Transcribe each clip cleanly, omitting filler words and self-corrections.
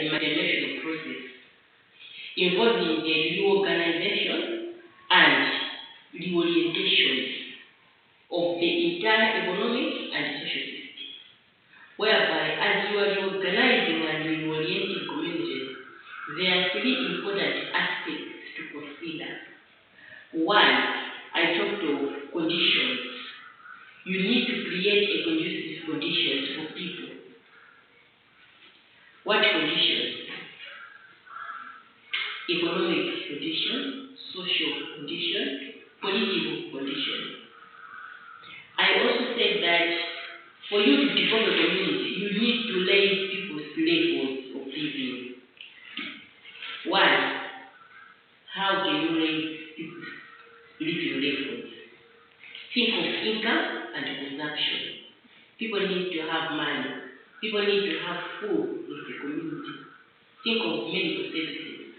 a migration process involving the reorganization and reorientation of the entire economic and social system, whereby as you are reorganizing and reorienting communities, there are three important aspects to consider. One, I talked of conditions. You need to create a conducive conditions for people. What conditions? Economic conditions, social conditions, political conditions. I also said that for you to develop a community, you need to raise people's levels of living. One, how can you raise people's living levels? Think of income and consumption. People need to have money. People need to have food in the community. Think of medical services.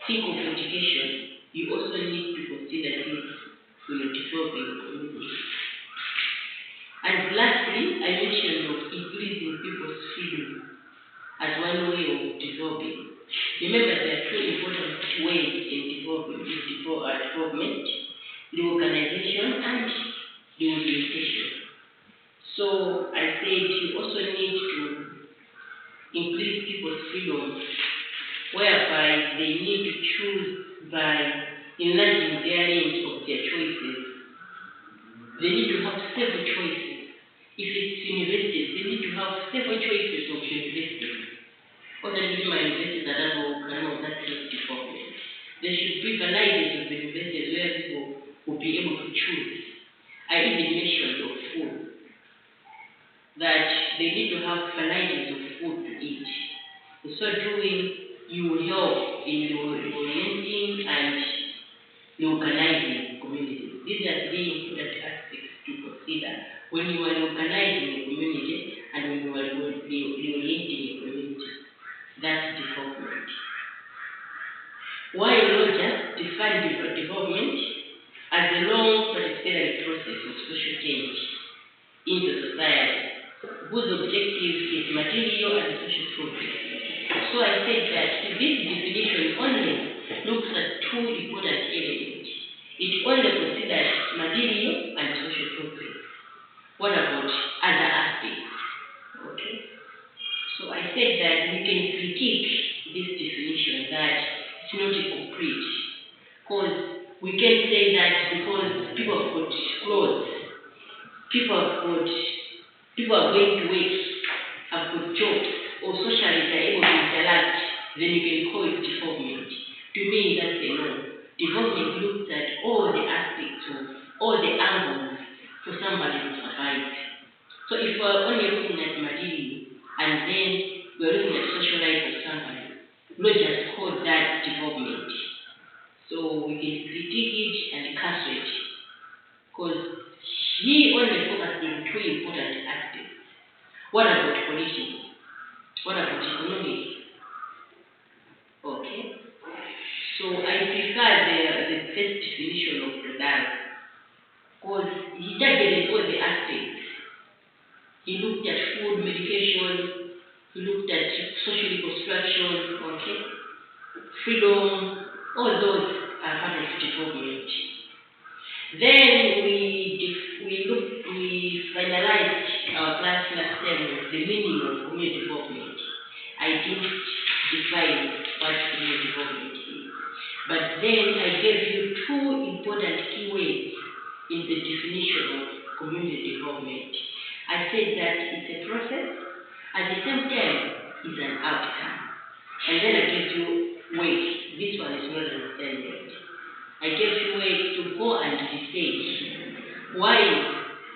Think of education. You also need to consider this when you're developing a community. And lastly, I mentioned of increasing people's freedom as one way of developing. Remember, there are two important ways in development: reorganization and reorientation. So I said you also need to increase people's freedom, whereby they need to choose by enlarging their range of their choices. They need to have several choices. If it's universities, they need to have several choices of universities. What I mean by universities that are that development. There should be varieties of universities where people will be able to choose. I even mentioned of food, that they need to have varieties of food to eat. In so doing, you will help in reorienting and reorganizing communities. These are three important aspects to consider when you are organizing a community and when you are reorienting a community. That's development. While Rogers defined development as a long participatory process of social change in the society, whose objective is material and social progress. So I said that this definition only looks at two important elements. It only considers material and social progress. What about other aspects? Okay. So I said that we can critique this definition that it's not complete, because we can say that because people have got clothes, people are going to work, have got jobs, or socially they're able to interact, then you can call it development. To me, that's a no. Development looks at all the aspects of all the angles for somebody to survive. So if we're only looking at material and then we're looking at social life of somebody, we'll just call that development. So we can critique it and castrate it, because he only focused on two important aspects. What about politics? What about economic? Okay. So I prefer the first definition of Rodin, because he targeted all the aspects. He looked at food, medication, he looked at social reconstruction, okay, freedom, all those are part of development. Then we finalized our class last time with the meaning of community development. I didn't define what community development is, but then I gave you two important keywords in the definition of community development. I said that it's a process, at the same time it's an outcome. And then I gave you ways. This one is not understanding. I gave you ways to go and decide why is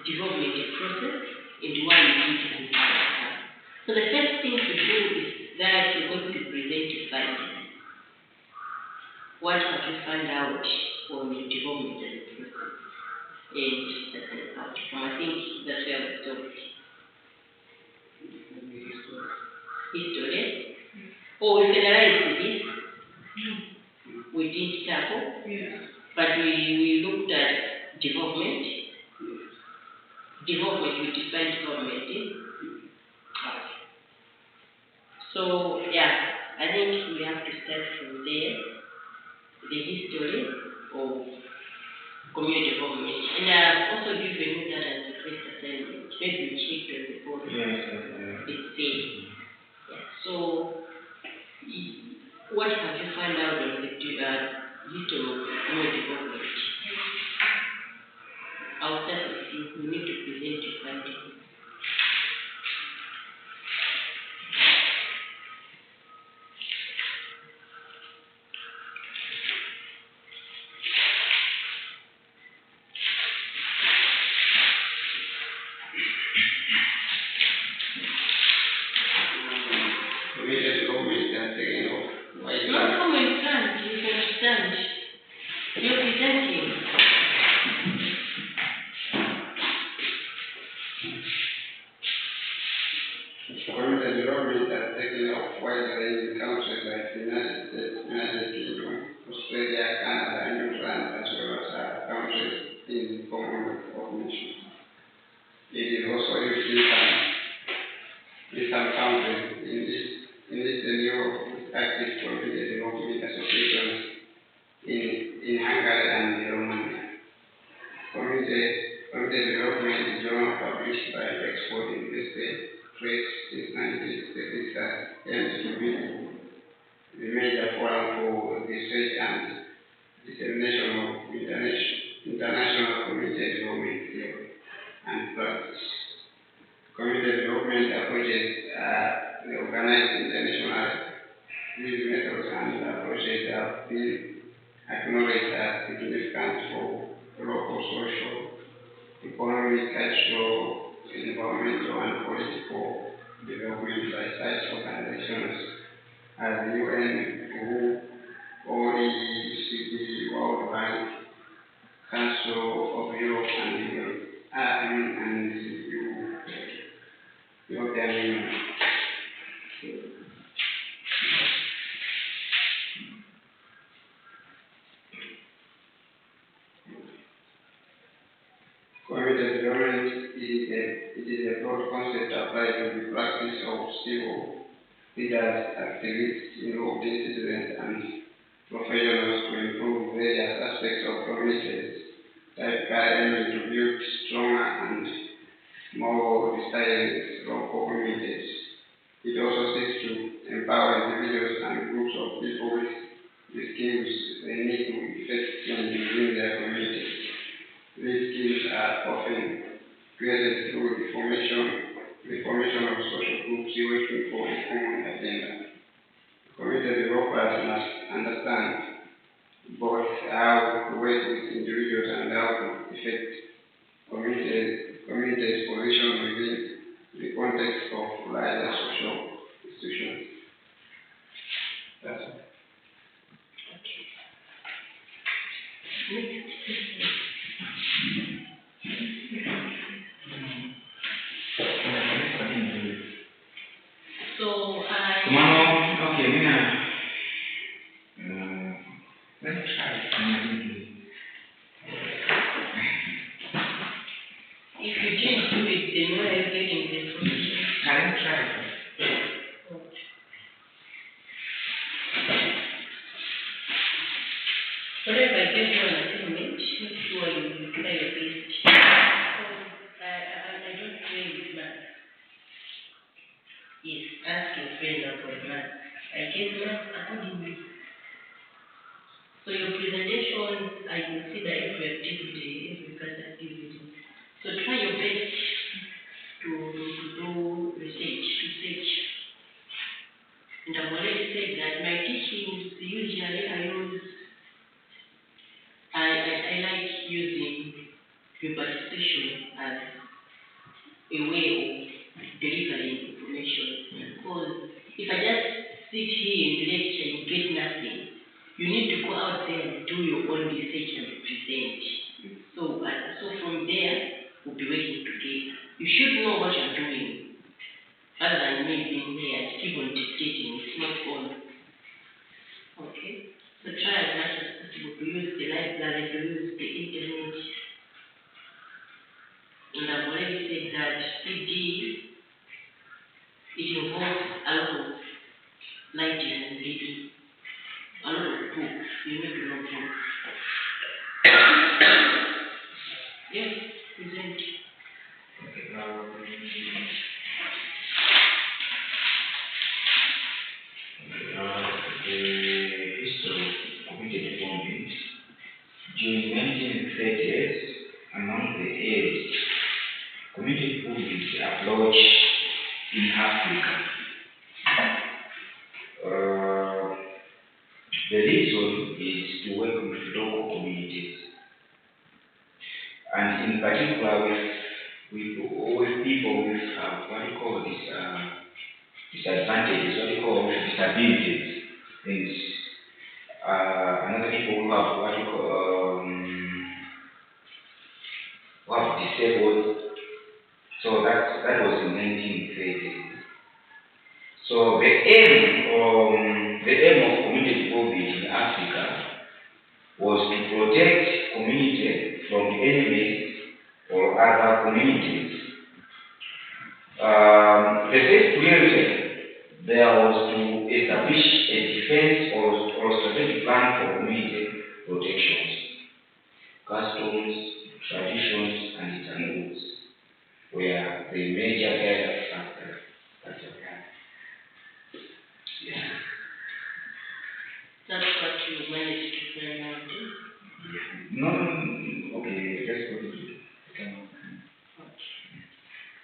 development a process and why is it an outcome. So the first thing to do is that you're going to present your findings. What have you found out on the development as a process? And that's an outcome. I think that's where we stopped. History. Oh, we finalized this. We did tackle, but we looked at development. Development, we defined development. Okay. So yeah, I think we have to start from there, the history of community development. And I've also given you that as the first assignment. Maybe we checked on the board. It's same. Yeah. So what have you found out on the history of community development? I'll start with you. You need to present your findings. No comment, can't. You can stand. You're presenting. Community development has taken off widely in countries like the United States, United Kingdom, Australia, Canada, and New Zealand, as well as other countries in the Commonwealth of Nations. It is also used in some countries in Eastern Europe with active community development associations in Hungary and Romania. Community development is journal published by Export Invested Press since 1936 aims to be the major forum for research and dissemination of international community development theory and practice. Community development approaches are organized internationally. These methods and approaches have been acknowledged as significant for local social, economic, cultural, environmental, and political development by such organizations as the UN, WHO, OECD, World Bank, Council of Europe, and the European Union. Community development is a broad concept applied to the practice of civil leaders, activists, involved citizens, and professionals to improve various aspects of communities, typically aiming to build stronger and more resilient local communities. It also seeks to empower individuals and groups of people with the skills they need to effect change within their communities. These skills are often created through the formation of social groups working for a common agenda. Community developers must understand both how to work with individuals and how to effect community's position within the context of larger social institutions. That's all. If you didn't do it, then where are you getting the information? I didn't try it. Whatever I gave you an assignment, make sure you try your best. I don't play with math. Yes, ask your friend about math. I gave math accordingly. So your presentation, I consider every activity, every class activity. So try your best to do research. And I've already said that my teachings usually I like using your participation as a way of delivering information. Because if I just sit here and lecture and get nothing, you need to go out there and do your own research and present. So from there, we'll be working together. You should know what you're doing. Other than me being here and keep on dictating, it's not fun. Okay? So try as much as possible to use the library, to use the internet. And I've already said that CD, it involves a lot of lighting and reading. A lot of books. You need to know books. Yes, present. The history of community development during 1930s among the aids community development approach in Africa. The reason is to work with local communities, and in particular with people with what you call this disadvantages, what you call disabilities. Means another people who have what you call who have disabled. So that was in 1930. So the aim of community development in Africa was to protect community from enemies or other communities. The first priority there was to establish a defense or strategic plan for community protections, customs, traditions, and taboos were the major guiding factors. Yeah. That's what you managed to find out. No, okay, let's go to it.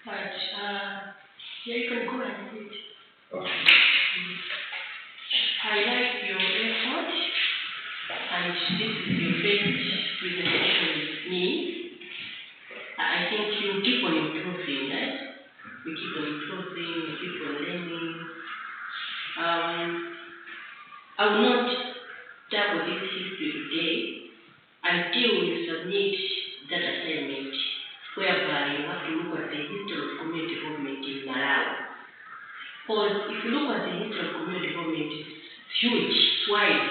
But, yeah, you can go and read. Okay. I like your effort, and this is your first presentation with me. I think you keep on improving, right? You keep on improving, you keep on learning. I will not tackle this history today until we submit that assignment, whereby you have to look at the history of community development in Malawi. Because if you look at the history of community development, it's huge, wide.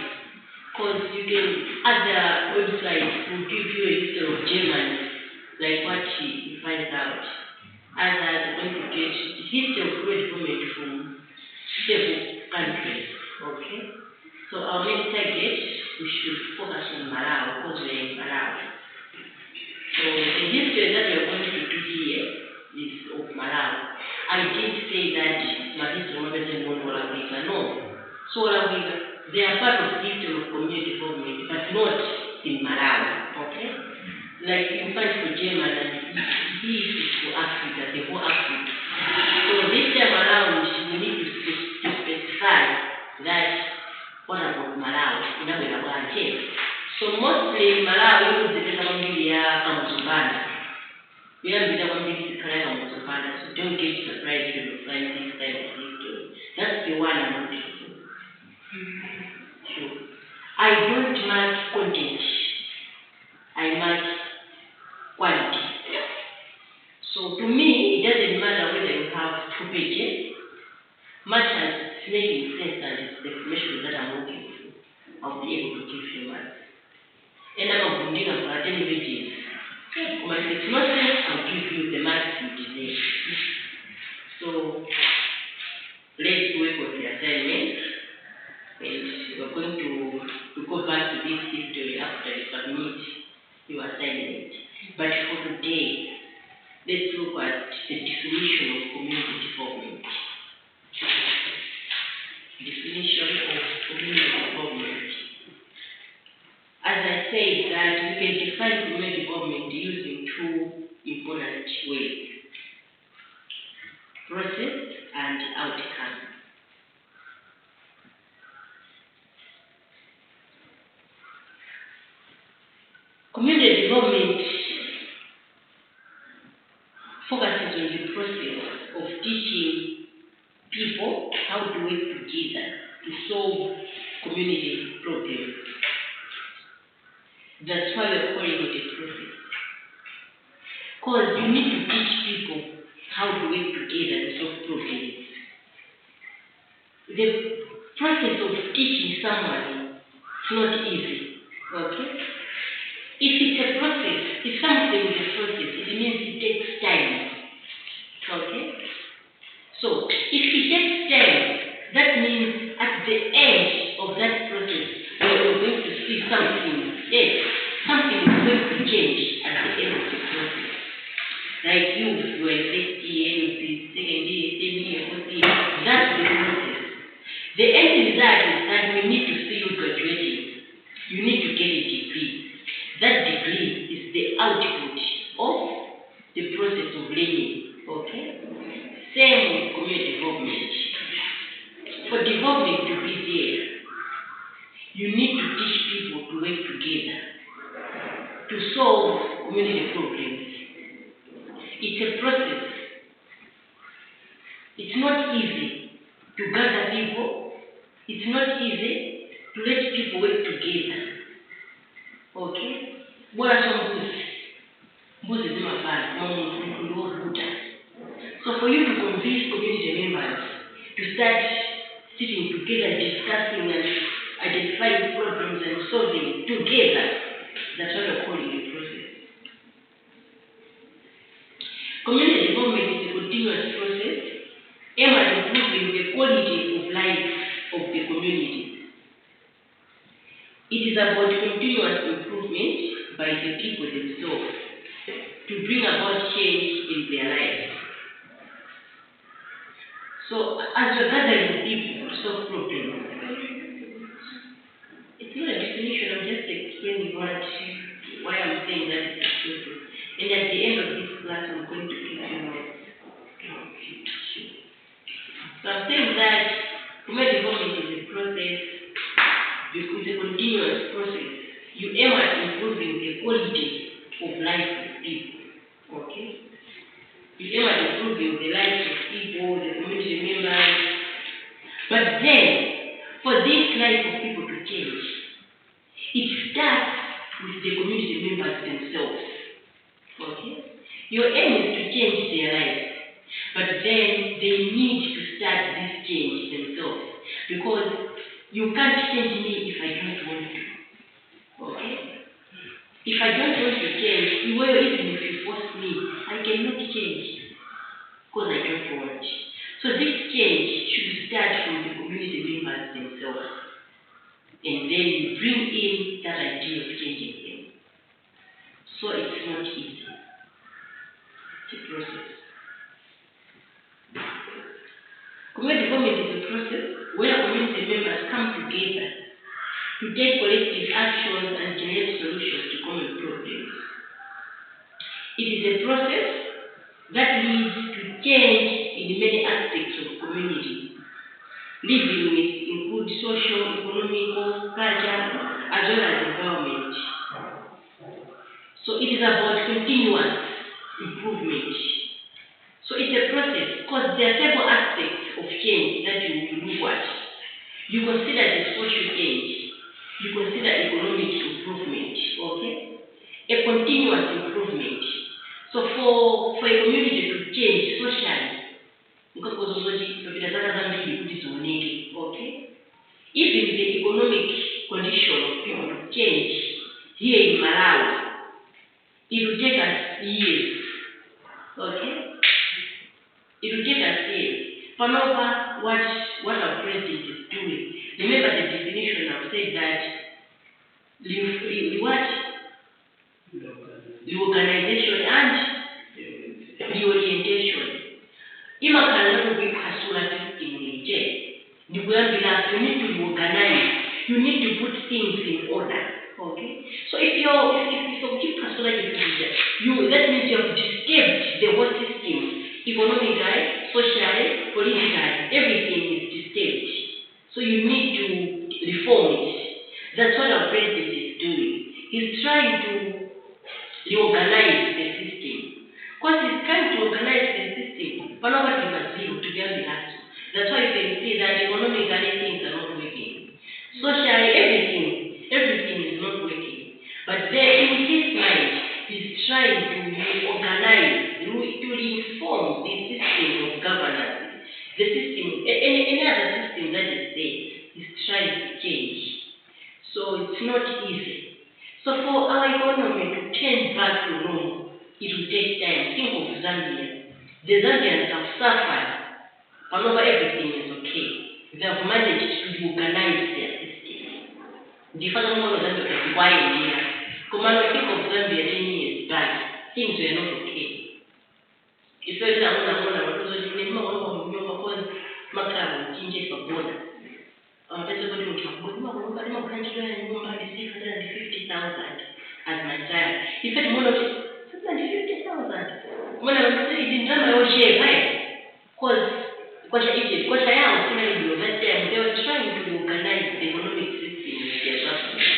Because you can, other websites will give you a history of Germany, like what you find out. Others are going to get the history of community development from several countries, okay? So our main target, we should focus on Malawi, because we're in Malawi. So the history that we're going to do here is of Malawi. I didn't say that my history represents Africa, no. So they are part of the history of community development, but not in Malawi, okay? Like you find for German and this is for Africa, the whole Africa. So this time around, we need to specify that what about Malawi, in a so mostly Malawi is the Colombia Kamuzubanda. We have been able to Kamuzubanda, so don't get surprised when you find this type of history. That's the one I'm looking for. Sure. I don't mark content, I mark quality. So to me, it doesn't matter whether you have 2 pages, much as it's making sense and it's the information that I'm looking for, I'll be able to give you marks. And I'm going to for 10 pages. But if it's not sense, I'll give you the marks you deserve. So let's work on the assignment. And we're going to go back to this history after you submit your assignment. But for today, let's look at the definition of community development. Definition of community development. As I said, that we can define community development using 2 important ways: process and outcome. Community development focuses on the process of teaching people how to work together to solve community problems. That's why we're calling it a process. Because you need to teach people how to work together to solve problems. The process of teaching someone is not easy, okay? If it's a process, if something is a process, it means it takes time, okay? So, if it takes time, that means at the end of that process, we're going to see something. Yes, something is going to change at the end of the process. Like you were first year, you see second year, third year, fourth year. That's the process. The end result is that we need to see you graduating. You need to get a degree. That degree is the output of the process of learning. Okay? Same with community development. For development to be there, you need to teach people to work together to solve community problems. It's a process. It's not easy to gather people. It's not easy to let people work together. Okay? What are some booths? Booths is my bad. So for you to convince community members to start sitting together, discussing and identifying problems and solving together, that's what I'm calling the process. Community development is a continuous process aimed at improving the quality of life of the community. It is about continuous improvement by the people themselves to bring about change in their lives. So, as you're gathering people to solve problems, it's not a definition, I'm just explaining why I'm saying that it's a process. And at the end of this class, I'm going to give you notes. So I'm saying that community development is a process, it's a continuous process. You aim at improving the quality of life of people. Okay? You aim at improving the lives of people, the community members. But then, for this life of people to change, it starts with the community members themselves. Okay? Your aim is to change their lives. But then they need to start this change themselves. Because you can't change me if I don't want to. Okay? If I don't want to change, even if you force me, I cannot change. Because I don't want. So this change should start from the community members themselves. And then you bring in that idea of changing them. So it's not easy. It's a process. Community development is a process where community members come together to take collective actions and generate solutions to common problems. It is a process that leads to change in many aspects of community. Living with include social, economical, culture, as well as environment. So it is about continuous improvement. So it's a process because there are several aspects of change that you will look at. You consider the social change. You consider economic improvement. Okay? A continuous improvement. So for a community to change socially, okay? Even the economic condition of people to change here in Malawi, it will take us years. Okay? It will take us years. Panova, what our president is doing. Remember the definition I've said that the organization and the orientation. Imakana will be pastoralist in the you need to organize. You need to put things in order. Okay? So if you keep pastoralist, that means you have disturbed the whole system. Economically, socially, politically, everything is disturbed. So you need to reform it. That's what our president is doing. He's trying to reorganize the system. Because he's trying to organize the system, but nobody has zero to be on the last. That's why you can see that economically things are not working. Socially, everything is not working. But then in his mind, he's trying to reorganize, to reform the system of governance. The system, any other system that is there, he's trying to change. So it's not easy. So for our economy to turn back to normal, it will take time. Think of Zambia. The Zambians have suffered, but over everything is okay. they have managed to organize their system. The first one of them was why here. Come on, think of Zambia 10 years back. Things were not okay. If I want to change for border. Everybody would have good money, but I'm going to $650,000 as my child. If I want to $650,000, when I was in Germany, I was here, right? Because Egypt, because I am familiar with them, they were trying to organize the economic system in their government.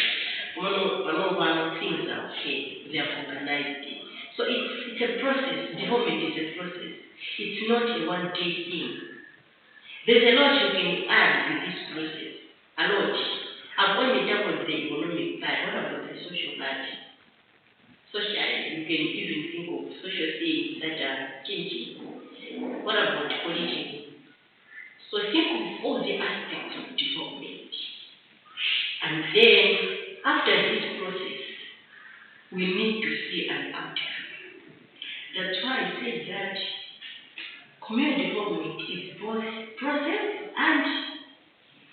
One things are okay, they have organized it. So it's a process, development is a process. It's not a one-day thing. There's a lot you can add to this process. A lot. I've only tackled the economic part. What about the social part? Socially, you can even think of social things that are changing. What about politics? So think of all the aspects of development. And then, after this process, we need to see an outcome. That's why I said that community development is both process and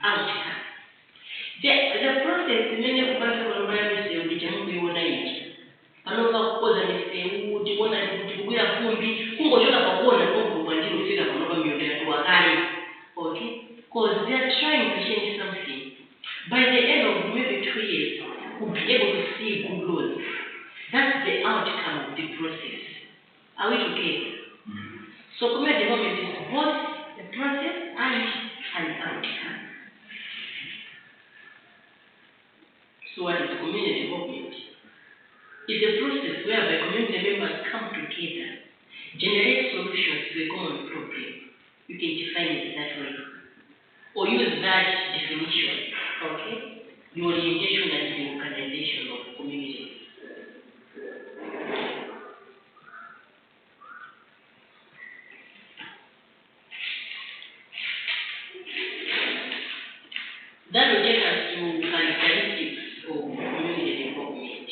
outcome. The process, many of us will remember say, we can be one age. Another cause and say, would you want to we are going to be, who was not a one and one when you figure out another million to a guy? Okay? Because they are trying to change something. By the end of maybe 2 years, we'll be able to see good growth. That's the outcome of the process. Are we together? So community development is both the process and an outcome. So what is community development? It's a process whereby community members come together, generate solutions to a common problem. You can define it that way. Or use that definition, okay? The orientation and the organization of community. That will take us to characteristics of community development.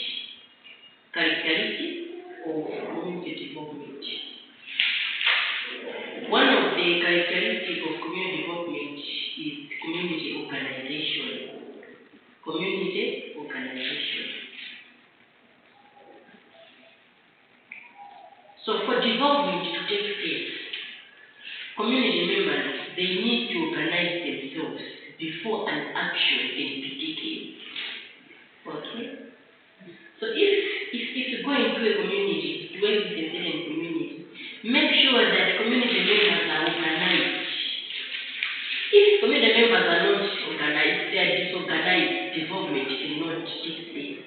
Characteristics of community development. One of the characteristics of community development is community organization. Community organization. So for development to take place, community members, they need to organize themselves before an action can be taken. Okay? So if you go into a community, to work with a certain community, make sure that community members are organized. If community members are not organized, they are disorganized, development cannot take place.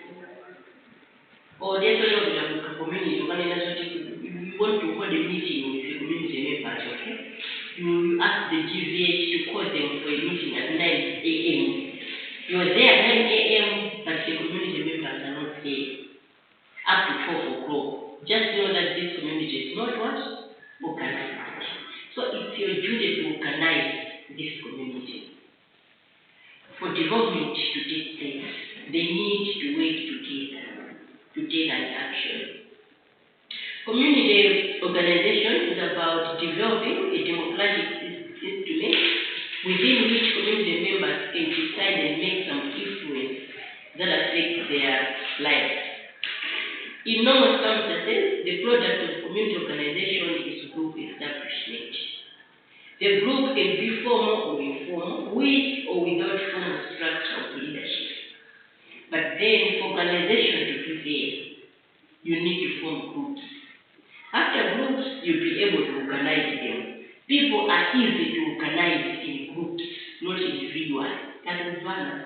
Or there's a lot of community, you want to hold a meeting with the community members, okay? You ask the GVH to call them for a meeting at 9 a.m. You're there at 9 a.m., but the community members are not there. Up to 12 o'clock. Just know that this community is not what? Organized. So it's your duty to organize this community. For development to take place, they need to work together to take an action. Community organization is about developing a democratic instrument within which community members can decide and make some influence that affects their lives. In normal circumstances, the product of community organization is group establishment. The group can be formal or informal, with or without formal structure of leadership. But then, for organization to prevail, you need to form groups. After groups, you'll be able to organize them. People are easy to organize in groups, not individuals. That is one.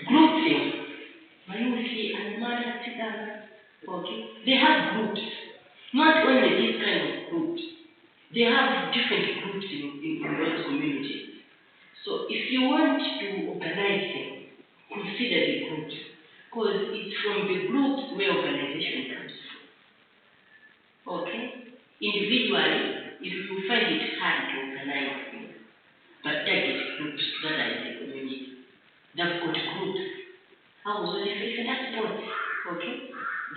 Group them. Mayusi and Mara together. Okay? They have groups. Not only this kind of groups. They have different groups in those communities. So if you want to organize them, consider the groups. Because it's from the groups where organization comes from. Okay? Individually, if you find it hard to organize them, but target groups that are in the community. They've got groups. I was only facing that sport. Okay?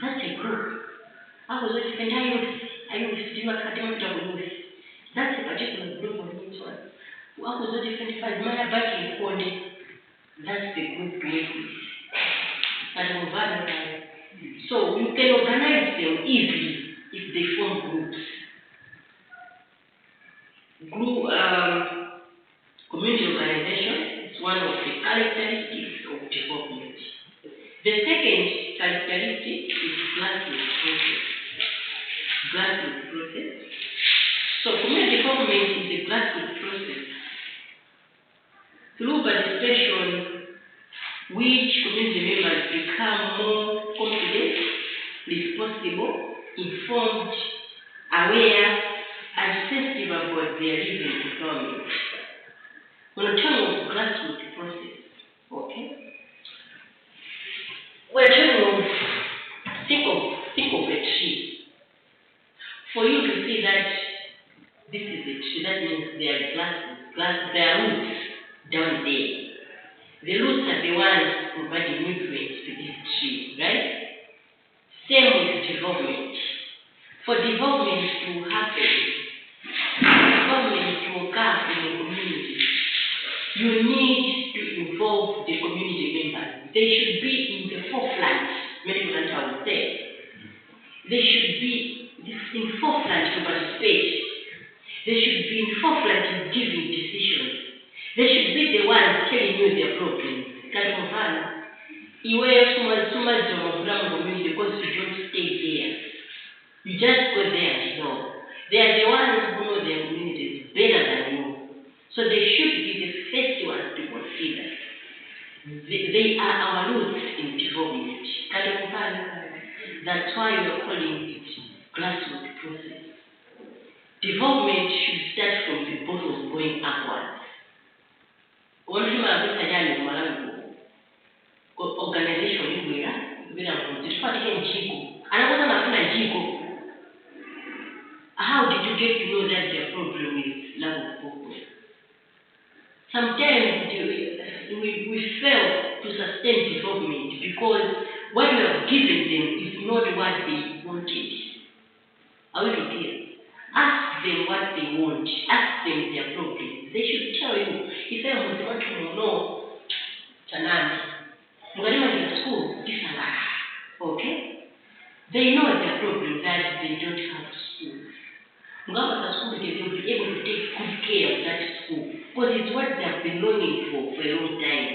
That's a group. I was only facing youth. I used to do academic youth. That's a particular group of people. What was the different five? Man, back in Konde. That's the group to work with. And vulnerable. So you can organize them easily if they form groups. Community organization is one of the characteristics of development. The second characteristic is grassroots process. Grassroots process. So community development is a grassroots process through participation which community members become more confident, responsible, informed, aware, and sensitive about their living environment. When we talk of grassroots process, okay? We're talking of think of a tree. For you to see that this is a tree, that means there are roots down there. The roots are the ones providing nutrients to this tree, right? Same with development. For development to happen, development to occur in a community, you need to involve the community members. They should be in the forefront, maybe what I would say. They should be in forefront to participate. They should be in forefront in giving decisions. They should be the ones telling you their problems. You wear so much of community because you don't stay there. You just go there and know. They are the ones who know their communities better than you. So they should be the first ones to consider. They are our roots in development. That's why we are calling it grassroots process. Development should start from the bottom going upwards. Organization how did you get to know that their problem is lack of focus? Sometimes we fail to sustain development because what we have given them is not what they wanted. Are we clear? Ask them what they want. Ask them their problems. They should tell you. If I want to know, Chanani, to school, this and that. Okay? They know their problem that they don't have school. At school, they will be able to take good care of that school because it's what they have been longing for a long time.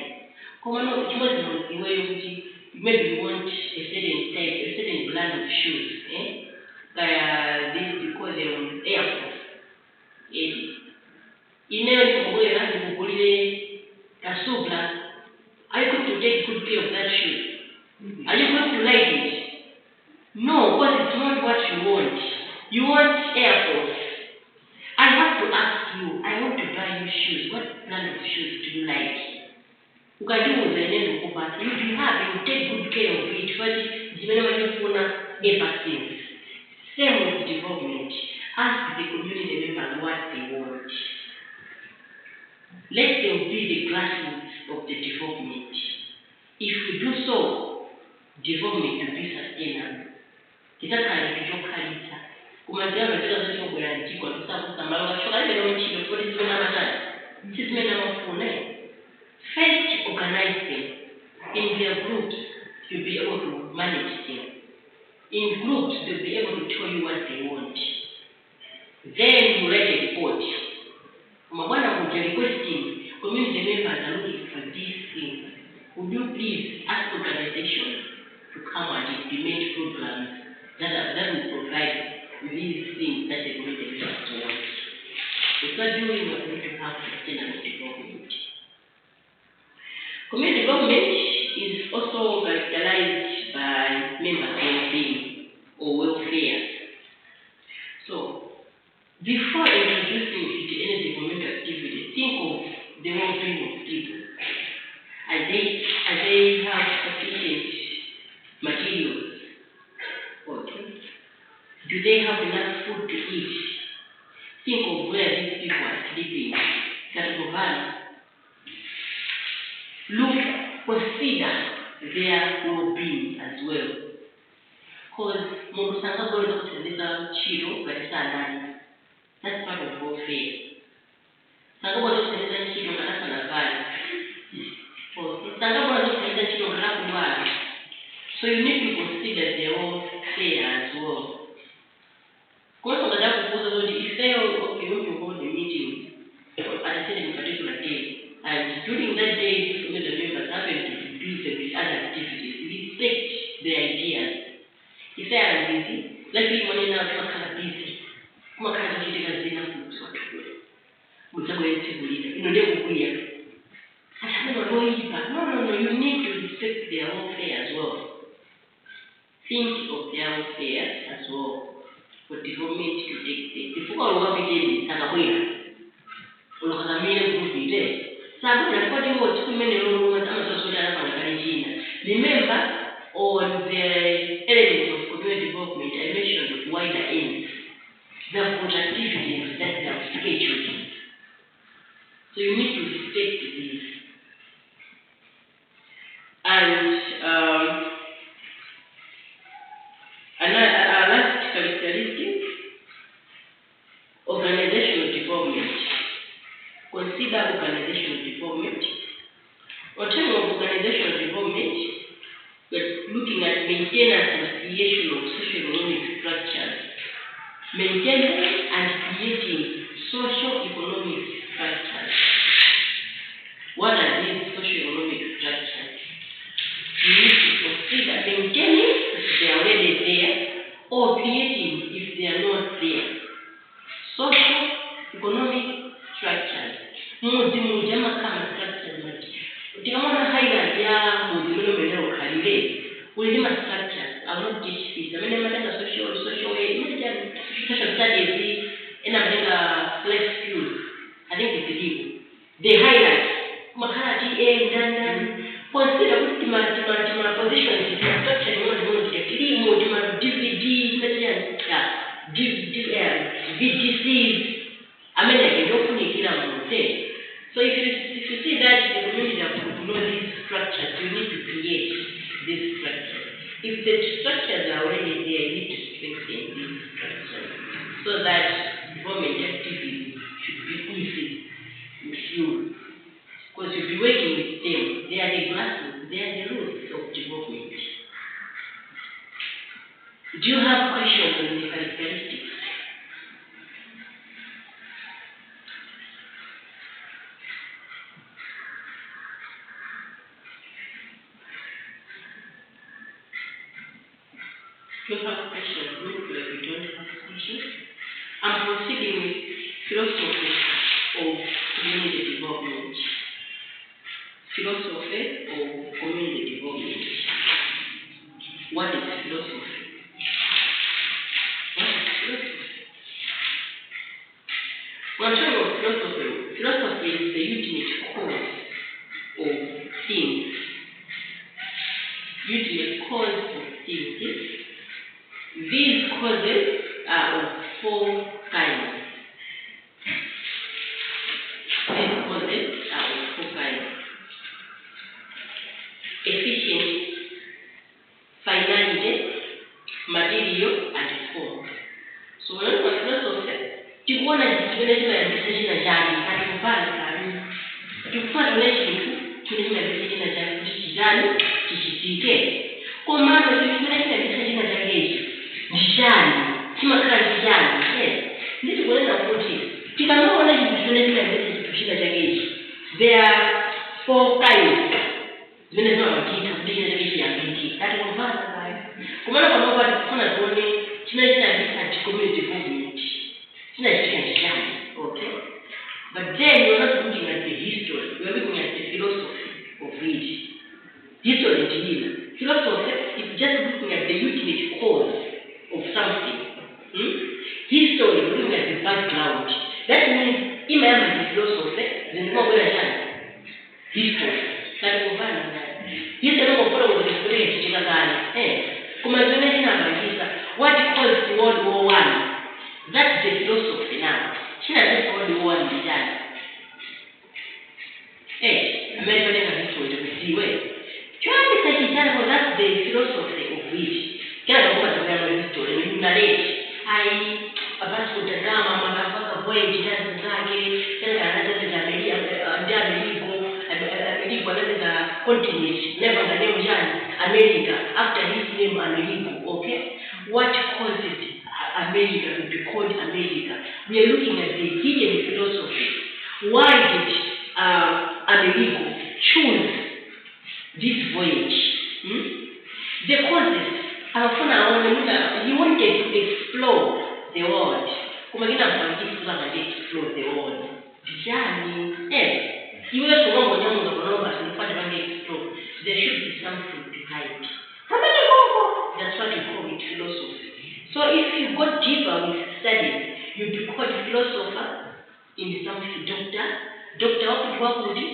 Maybe you want a certain type, a certain brand of shoes. We call them Air Force. Are you going to take good care of that shoe? Are you going to like it? No, because it's not what you want. You want Air Force. I have to ask you, I want to buy you shoes. What brand of shoes do you like? You can take good care of it, but ever since. Same with development. Ask the community members what they want. Let them be the grassroots of the development. If we do so, development will be sustainable. First, organize them. In their groups, you'll be able to manage them. In groups, they'll be able to tell you what they want. Then you write a report. Requesting community members are looking for these things. Would you please ask organizations to come and implement programs that will provide these things that the community members want? Because you are going to have sustainable development. Community development is also characterized by member well-being or welfare. So, before introducing you to any development activity, think of the well-being of people. As they have sufficient materials. Okay. Do they have enough food to eat? Think of where these people are sleeping. Consider their well-being as well. Because Momusanga goes out to little Chiro, but it's a That's part of warfare. Sangabola kusenza ntchito ngakasana pale. Sangabola kusenza ntchito ngakubwala. So you need to consider the warfare as well. Because of that proposal, if they are okay, want to hold a meeting at a certain particular day, and during that day, the members happen to be busy with other activities, respect their ideas. If they are busy, let me money now to a busy. What kind of thing has been a food sort of way? With a way to believe, you know, they will be. No, you need to respect their warfare as well. Think of their warfare as well. For development to take place. If you go to the Sagahuya, or Hamina would be there. Sabuna, what you want to many room and also remember on the elements of community development, I mentioned wider aims. The activities that they are scheduled. So you need to respect this. And another last characteristic, organizational development. Consider organizational development. On terms of organizational development, we're looking at maintenance and creation of socio-economic structures. Maintaining and creating socio-economic structures. What are these socio-economic structures? You need to consider maintaining if they are already there, or creating if they are not there. Socio-economic structures. Mujama kama structures. Utikamona highlight ya mujimelo kalile. Ulima structures. I will not teach this. I mean, I'm social studies in a flex skills. I think it's illegal. They highlight Makati consider positions structure VDCs. I mean, I don't put it here. So if you see that the community have to know these structures, you need to create these structures. If the structures are already there, you need to strengthen these structures so that development activities should be easy with you. Because you'll be working with them. They are the glasses, they are the roots of development. Do you have questions on the characteristics? Do you have questions? Look like we don't have questions. I'm proceeding with philosophy of community development. Philosophy of community development. What is philosophy? What is philosophy? When talking about philosophy is the ultimate cause of things. Ultimate cause of things. These causes are of four kinds. Efficiency, finality, material, and form. So when we talk about philosophy, you want to develop a decision a journey, and you find you find relationship to the decision a journey, Command was a decision a journey. Jani, Timakara Jani, yes. This is what I put it. You can know what you do to Shina Jagage. There are four kinds. Venezuela, that will pass alive. Command of nobody, China and community movement. China is okay. But then you're not looking at the history, you're looking at the philosophy of it. History is philosophy is just looking at the ultimate cause of something. History, looking at the background. That means, in my philosophy, then you know where I am. History. That will find that. History will follow the experience in a what caused World War I? That's the philosophy now. China just World War I began. American history to see where. That's the philosophy of which. Can I go back to history? When you narrate, I about to the drama, voyage does continent, never the name America, after his name America, okay? What causes America to be called America? We are looking at the hidden philosophy. Why did America choose this voyage? The causes, he wanted to explore the world. Explore the world. You have to know explore. There should be something to hide. That's what we call it philosophy. So if you go deeper with studies, you'll be called philosopher in something, doctor of philosophy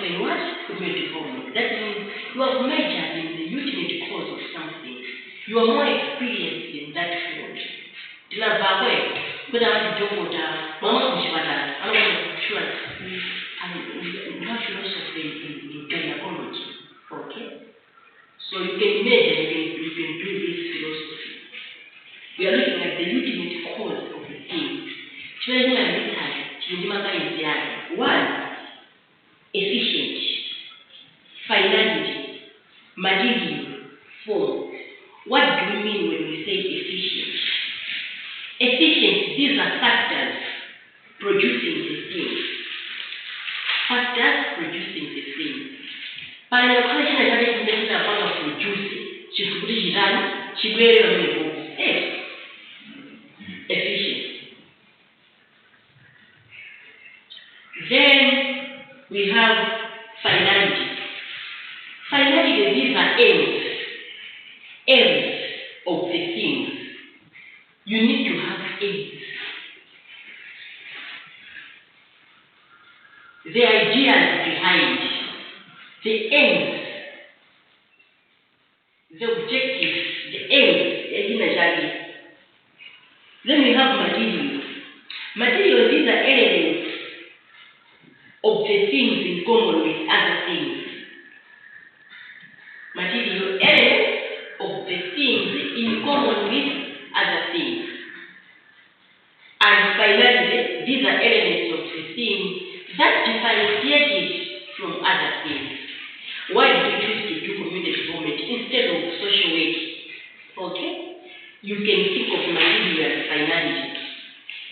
in what? Community development. That means you have majored in the ultimate cause of something. You are more experienced in that field. Philosophy in gynecology. Okay? So you can imagine you can do this philosophy. We are looking at the ultimate cause of the thing. One, efficient, finality, material, form. What do we mean when we say efficient? Efficient, these are factors producing the thing. Factors producing the thing. But the question is about producing. Efficient. Then we have finality. Finality, these are ends of the things. You need to have ends. The ideas behind, the ends, the objectives, the ends, then we have materials. Materials, these are elements of the things in common with other things. Material elements of the things in common with other things. And finally, these are elements of the things that differentiate it from other things. Why did you choose to do community development instead of social work? Okay? You can think of material as finality.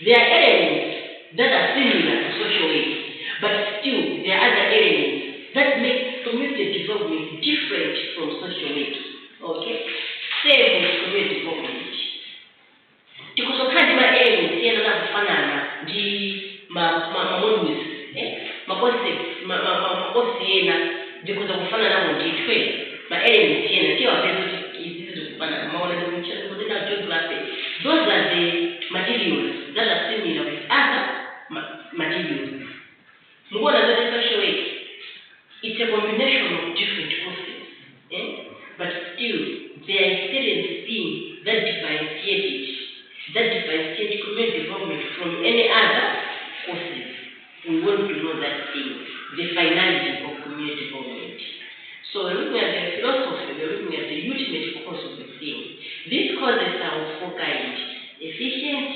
There are elements that are similar to social work, but still there are other elements that make community development different from social work. Okay? Same with community development. Because of elements here na kufanana ndi models, makosiyena ndikuza kufanana nditwe elements here sio wapenzi hizi kufanana maona ni mchezo kuna geography. Those are the materials that are similar with other materials. Mbona that social work, it's a combination of different courses, but still there is certain things that differentiate community development from any other courses. We want to know that thing, the finality of community development. So we're looking at the philosophy, we're looking at the ultimate cause of the thing. These causes are of four kinds: efficient,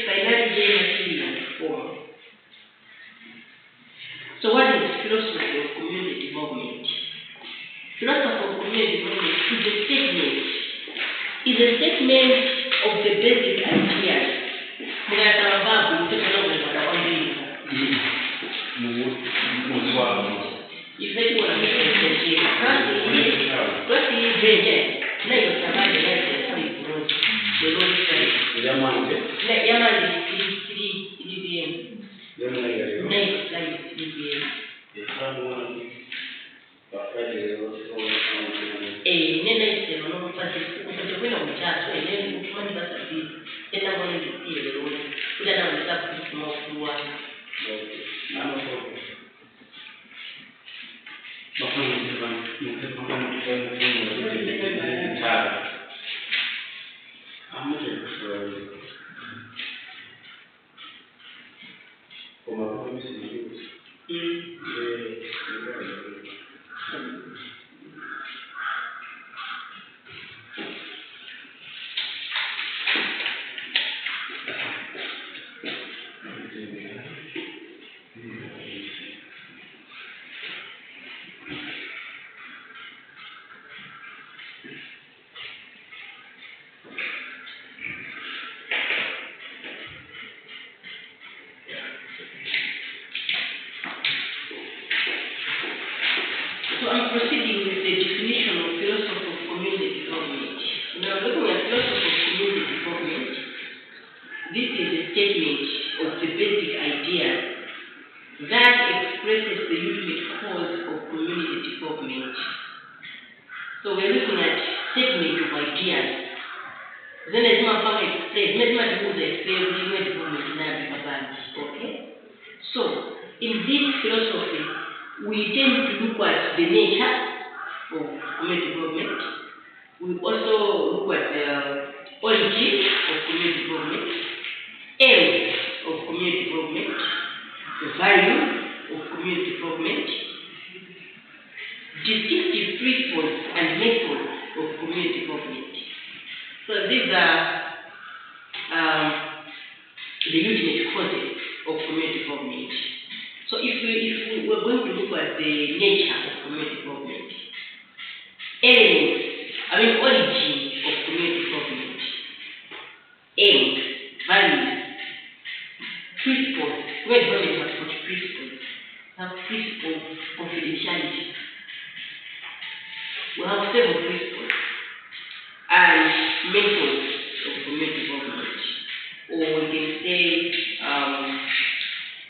finality, material, and form. So what is philosophy of community development? Philosophy of community development is a statement of the basic ideas. If they want to make a expresses the ultimate cause of community development. So we're looking at statement of ideas. Then as my explain, development okay? So in this philosophy, we tend to look at the nature of community development. We also look at the origin of community development, aims of community development, the value of community development, distinctive principles and methods of community development. So these are the ultimate causes of community development. So if we're going to look at the nature of community development, origin of community development, aims, values, principles. Where do we have such principles? We have principle of confidentiality. We have several principles and methods of community development, or we can say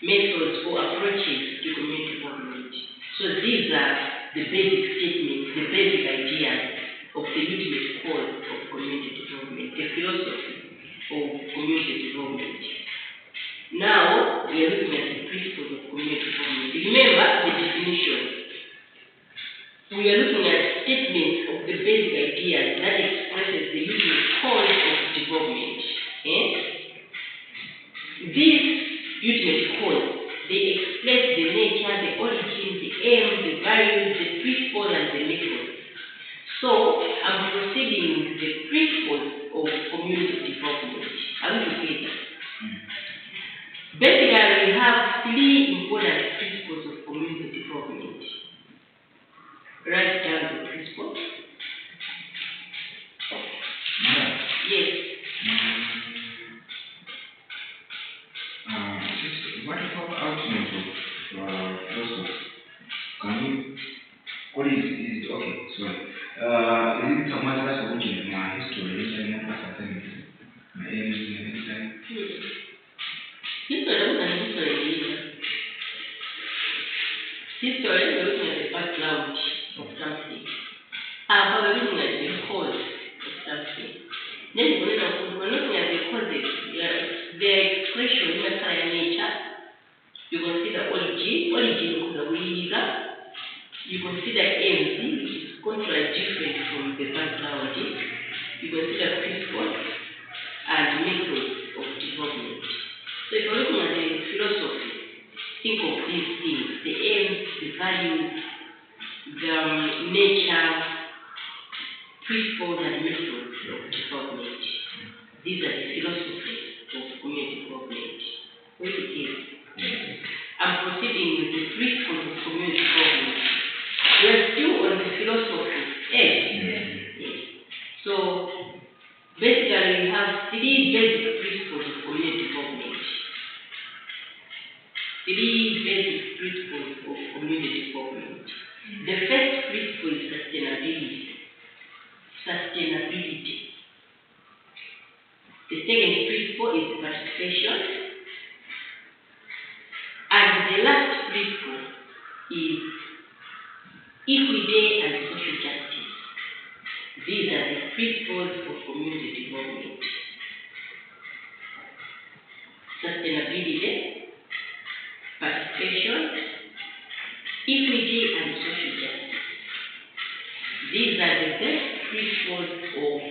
methods or approaches to community development. So these are the basic statements, the basic ideas of the ultimate cause of community development, the philosophy of community development. Now we are looking at the principles of community development. Remember the definition. We are looking at statements of the basic ideas that expresses the ultimate cause of development. These ultimate cause, they express the nature, the origin, the aim, the values, the principles, and the methods. So I'm proceeding with the principles of community development. I will repeat that. Basically, we have three important principles of community development. Write down the principles. Yes. What is our outcome of philosophy? Can you? What is it? Okay, sorry. Is it someone that's looking at my history? My aim is anytime. History, we're looking at the background of something. We're looking at the cause of something. Then we're looking at the causes, the expression in the nature. You consider origin of the reason. You consider aims, which is contrary different from the background. You consider principles and methods of development. So if you're looking at the philosophy, think of these things: the aims, the values, the nature, principles, and methods of development. These are the philosophies of community development. What it is? I'm proceeding with the principles of community development. We are still on the philosophy. Yes. So basically, we have three basic principles of community development. Three basic principles of community development. The first principle is sustainability. The second principle is participation. And the last principle is equity and social justice. These are the principles of community development. Sustainability, participation, equity, and social justice. These are the best principles of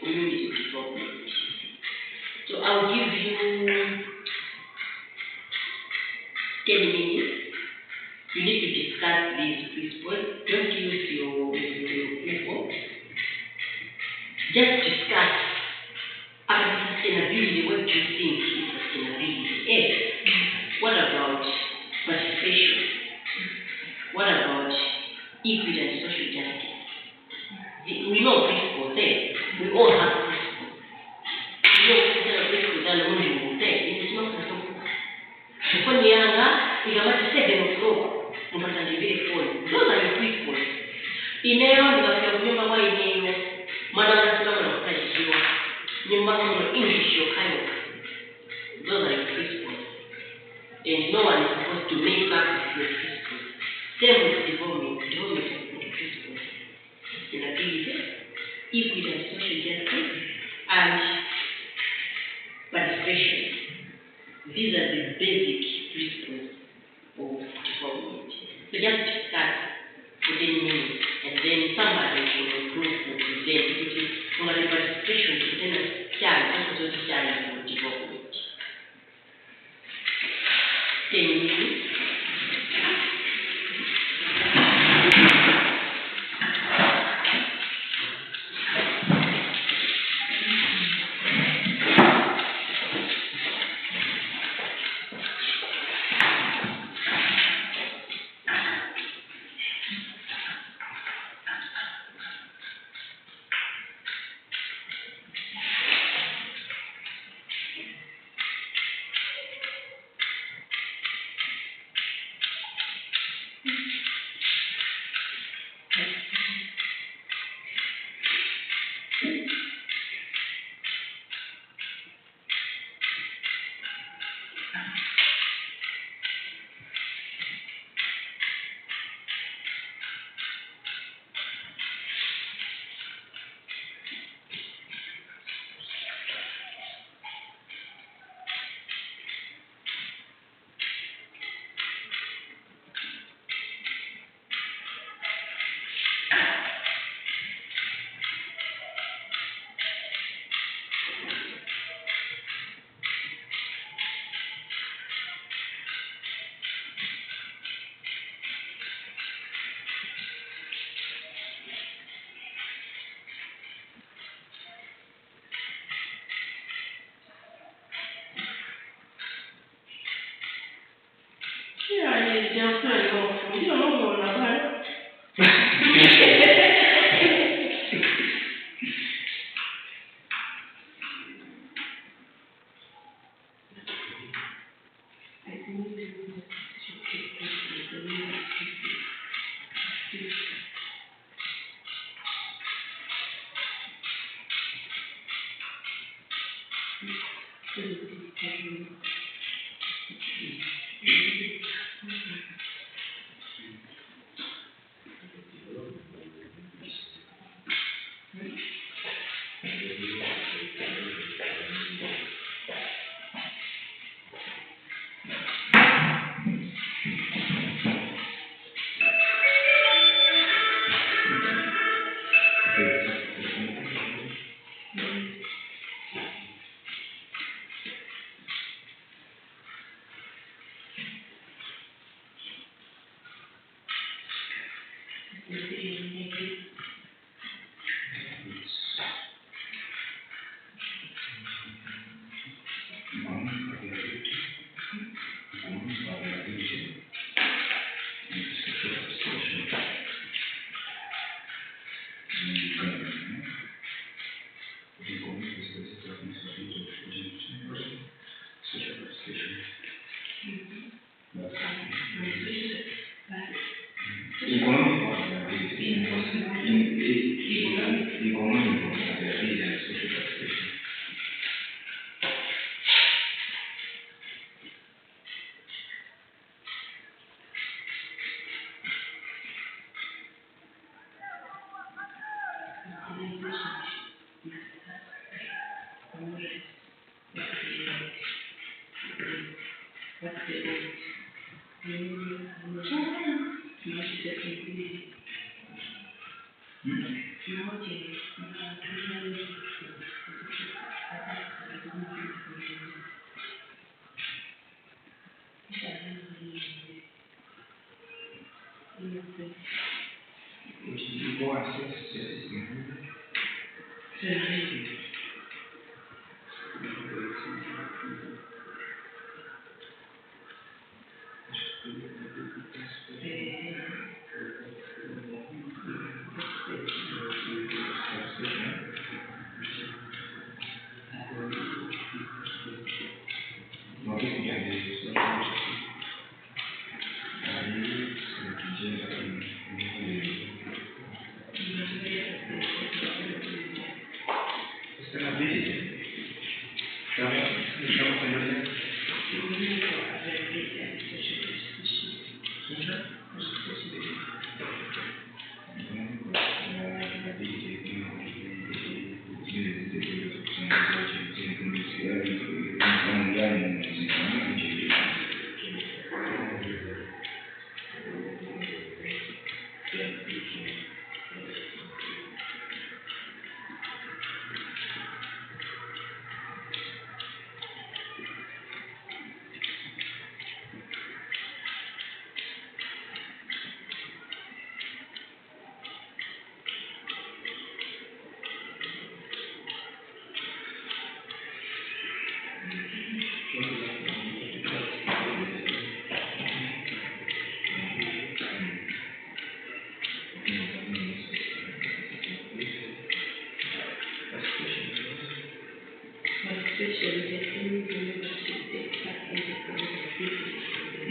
community development. So I'll give you 10 minutes. You need to discuss these principles. Don't use your people. Just discuss about sustainability. What do you think is sustainability? What about participation? What about equity and social justice? We know principles there. We all have principles. We know principles and we will say it is not so. When we are young, we have to 7 o'clock. Those are the principles. Inero nikafika kwa inero. Madara kama na kujua. Nyumba kama English yokayo. Those are the principles. and no one is supposed to make up your principles. Same with development is important principles in activity, equity and social justice, and participation. These are the basic principles of development. So just to start for 10 minutes, and then somebody will improve or present, which is from the participation to then a child, also the child for development. 10 minutes.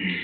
There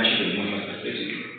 should be participation.